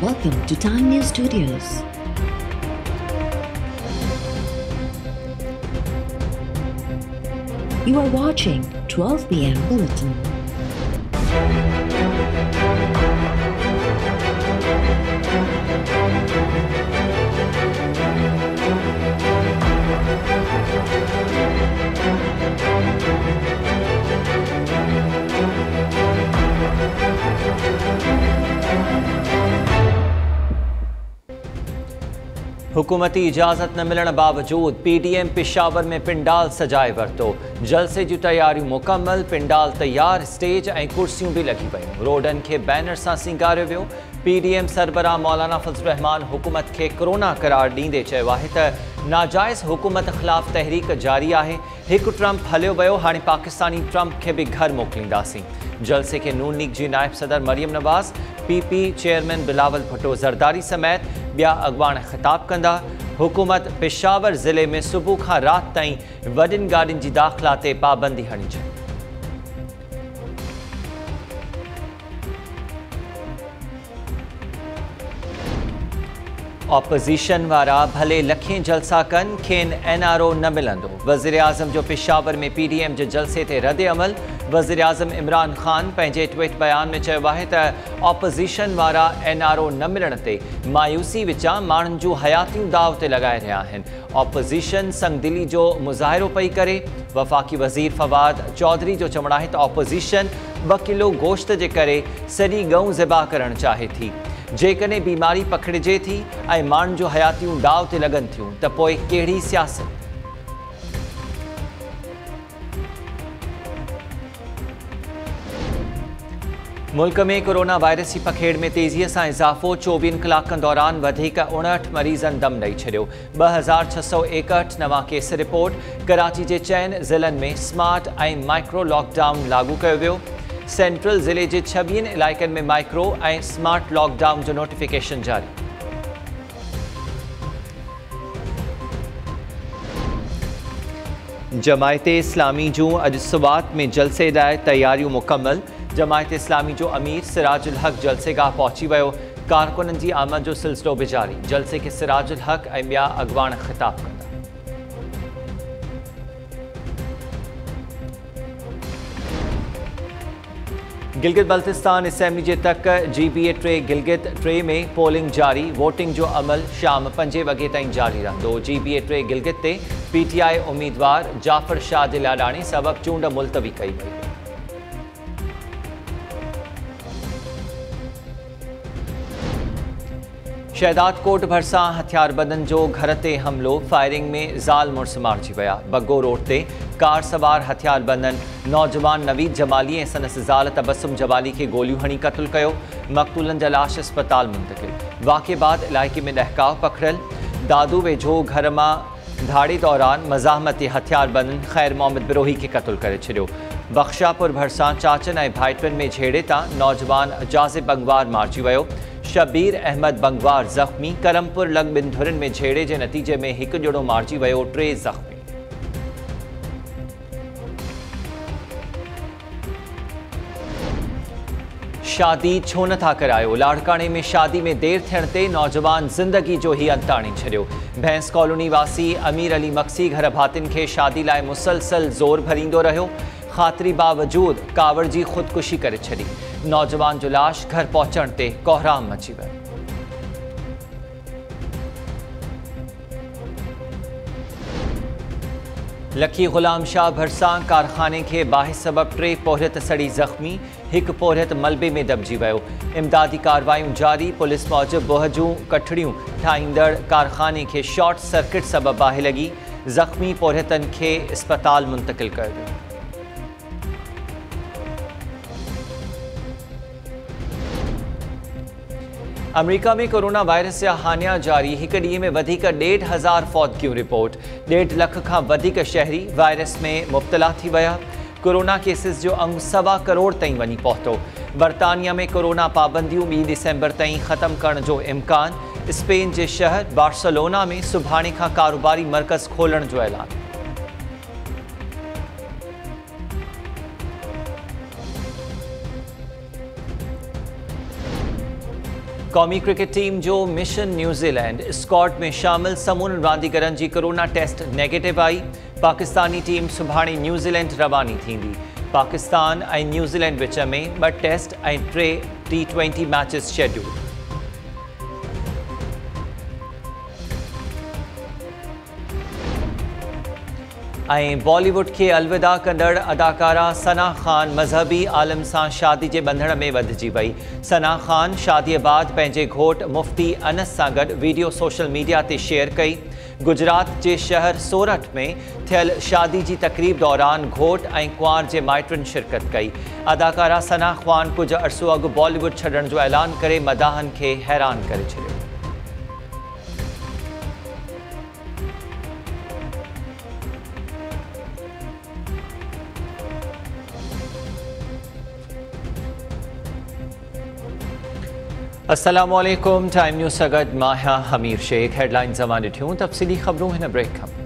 Welcome to Time News Studios. You are watching 12 p.m. Bulletin. हुकूमती इजाज़त न मिलण बावजूद पीडीएम पेशावर में पिंडाल सजाए वरतो। जलसे जूं तैयारियूं मुकम्मल, पिंडाल तैयार, स्टेज ऐं कुर्सियूं भी लगी वयूं। रोडनि खे बैनर सां सिंगारियो वियो। पीडीएम सरबराह मौलाना फजल रहमान हुकूमत खे कोरोना करार ॾींदे चयो आहे त नाजाइज़ हुकूमत ख़िलाफ़ तहरीक जारी आहे। हिकु ट्रंप हलियो वियो, हाणे पाकिस्तानी ट्रंप खे बि घर मोकिलींदासीं। जलसे के नून लीग जी नायब सदर मरियम नवाज़, पीपी चेयरमैन बिलावल भुट्टो ज़रदारी समेत ॿिया अॻवान ख़िताब कंदा। हुकूमत पेशावर ज़िले में सुबुह खां राति ताईं वॾियुनि गाॾियुनि जी दाख़िला ते पाबंदी हणी छॾी। ऑपोज़िशन वारा भले लखें जलसा कनि, खेनि NRO न मिलंदो। वज़ीर आज़म जो पेशावर में पीडीएम जे जलसे ते रद्द अमल। वज़ीर आज़म इमरान ख़ान पंहिंजे ट्वीट बयान में चयो आहे त ऑपोज़िशन वारा NRO न मिलण ते मायूसी विचां माण्हुनि जूं हयातियूं दाव ते लॻाए रहिया आहिनि। ऑपोज़िशन संगदिली जो मुज़ाहिरो पई करे। वफ़ाक़ी वज़ीर फवाद चौधरी जो चवणु आहे त ऑपोज़िशन 2 किलो गोश्त जे करे सॼी गऊं ज़िबा करणु चाहे थी। जेकॾहिं बीमारी पकड़िजे थी ऐं माण्हुनि जूं हयातियूं दाव ते लॻनि थियूं त पोइ कहिड़ी सियासत। मुल्क में कोरोना वायरस जी पखेड़ में तेज़ीअ सां इज़ाफ़ो। 24 कलाकनि दौरान वधीक 59 मरीज़नि दम ॾेई छॾियो। 2661 नवां केस रिपोर्ट। कराची जे 4 ज़िलनि में स्मार्ट ऐं माइक्रो लॉकडाउन लागू कयो वियो। सेंट्रल ज़िले जे 26 इलाइक़नि में माइक्रो ऐं स्मार्ट लॉकडाउन जो नोटिफिकेशन जारी। जमायत इस्लामी जूं अॼु सुबात में जलसे लाइ तैयारियूं मुकम्मल। जमायत इस्लामी जो अमीर सिराजुल हक़ जलसेगाह पहुची वियो। कारकुननि जी आमद जो सिलसिलो बि जारी। जलसे खे सिराजुल हक़ ऐं ॿिया अॻवान ख़िताब कंदा। गिलगित बल्तिस्तान असेंबली जे तक GBA 3 गिलगित 3 में पोलिंग जारी। वोटिंग जो अमल शाम 5 वॻे ताईं जारी रहंदो। GBA 3 गिलगित ते PTI उम्मीदवार जाफ़र शाह जे लाॾाणी सबबि चूंड मुलतवी कई वई। शहदाद कोट भरिसां हथियारबंदनि जो घर ते हमिलो। फायरिंग में ज़ाल मुड़ुस मारिजी विया। बग्गो रोड ते कार सवार हथियारबंदनि नौजवान नवीद जमाली ऐं संदसि ज़ाल तबसुम जमाली खे गोलियूं हणी क़त्ल कयो। मक़तूलनि जा लाश अस्पताल मुंतक़िल। वाक़े बाद इलाइक़े में ॾहकाव पखिड़ियल। दादू वेझो घर मां धाड़े दौरान मज़ाहमती हथियारबंदनि ख़ैर मोहम्मद बिरोही खे क़त्ल करे छॾियो। बख्शापुर भरिसां चाचनि ऐं भाइटुनि में झेड़े तां नौजवान जाज़िब बंगवार मारिजी वियो। शबीर अहमद बंगवार ज़ख़्मी। करमपुर लॻ 2 धुरनि में झेड़े जे नतीजे में हिकु ॼणो मारिजी वियो, 3 ज़ख़्मी। शादी छो नथा करायो? लाड़काणे में शादी में देर थियण ते नौजवान ज़िंदगी जो ही अंत आणे छॾियो। भैंस कॉलोनी वासी अमीर अली मक्सी घर भातियुनि खे शादी लाइ मुसलसल ज़ोर भरींदो रहियो। ख़ातिरी बावजूद कावड़ जी ख़ुदकुशी करे छॾी। नौजवान जो लाश घर पहुचण ते कोहराम मची वियो। लखी ग़ुलाम शाह भरिसां कारखाने खे बाहि सबब 3 पोहरियत सड़ी ज़ख़्मी। हिकु पोहरियत मलबे में दॿिजी वियो। इमदादी कार्रवायूं जारी। पुलिस मूजिबि बोह जूं कठड़ियूं ठाहींदड़ कारखाने खे शॉर्ट सर्किट सबब बाहि लॻी। ज़ख़्मी पोहरियतनि खे अस्पताल मुंतक़िल कयो वियो। अमेरिका में कोरोना वायरस जा हानिया जारी। हिकु ॾींहं में वधीक 1,500 फौतगियूं रिपोर्ट। 1.5 लख खां वधीक शहरी वायरस में मुब्तला थी विया। कोरोना केसिस जो अंग 1.25 करोड़ ताईं वञी पहुतो। बर्तानिया में कोरोना पाबंदियूं 2 डिसेंबर ताईं ख़त्म करण जो इम्कान। स्पेन जे शहर बार्सिलोना में सुभाणे खां कारोबारी मर्कज़ खोलण जो ऐलान। कौमी क्रिकेट टीम जो मिशन न्यूज़ीलैंड स्क्वाड में शामिल समूरनि रांदीगरनि जी कोरोना टेस्ट नेगेटिव आई। पाकिस्तानी टीम सुभाणे न्यूज़ीलैंड रवानी थींदी। पाकिस्तान ऐं न्यूज़ीलैंड विच में 2 टेस्ट ऐं 3 T20 मैचेस शेड्यूल। बॉलीवुड के अलविदा कंदड़ अदाकारा सना ख़ान मज़हबी आलम सां शादी के बंधन में वधिजी वई। सना ख़ान शादी बाद पंहिंजे घोट मुफ्ती अनस सां गॾु वीडियो सोशल मीडिया ते शेयर कई। गुजरात के शहर सोरठ में थियल शादी की तकरीब दौरान घोट ऐं कुंवार जे माइटनि शिरकत कई। अदाकारा सना ख़ान कुछ अरसो अॻु बॉलीवुड छॾण जो ऐलान करे मदाहनि खे हैरान करे छॾियो। अस्सलामुअलैकुम। टाइम न्यूज़ सगत माहिया हमीर शेख। हेडलाइंस जमा ॾिठियूं। तफ़सीली ख़बरूं हिन ब्रेक खां।